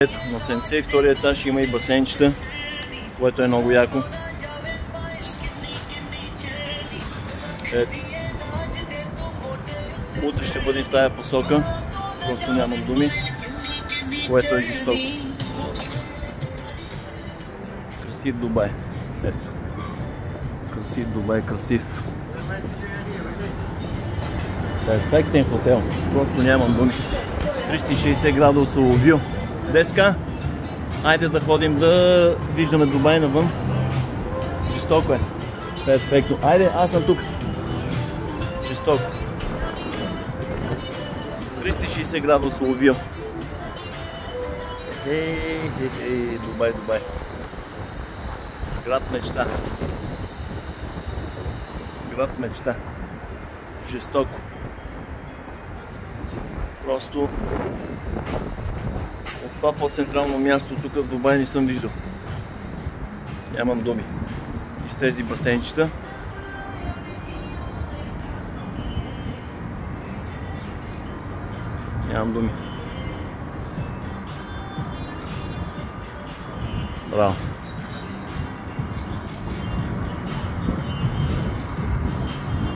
Ето, на 72-я етаж има и басейнчета, което е много яко. Ето. Утре ще бъде в тая посока, просто нямам думи, което е жестоко. Красив Дубай. Ето. Красив Дубай, красив. Перфектен хотел, просто нямам думи. 360 градусово вю. Деска, айде да ходим да виждаме Дубай навън. Жестоко е. Перфектно. Айде, аз съм тук. Жестоко. 360 градусово вю. Дубай, Дубай. Град мечта. Град мечта. Жестоко. Просто от това по-централно място тук в Дубай не съм виждал. Нямам думи. И с тези басейнчета. Нямам думи. Браво.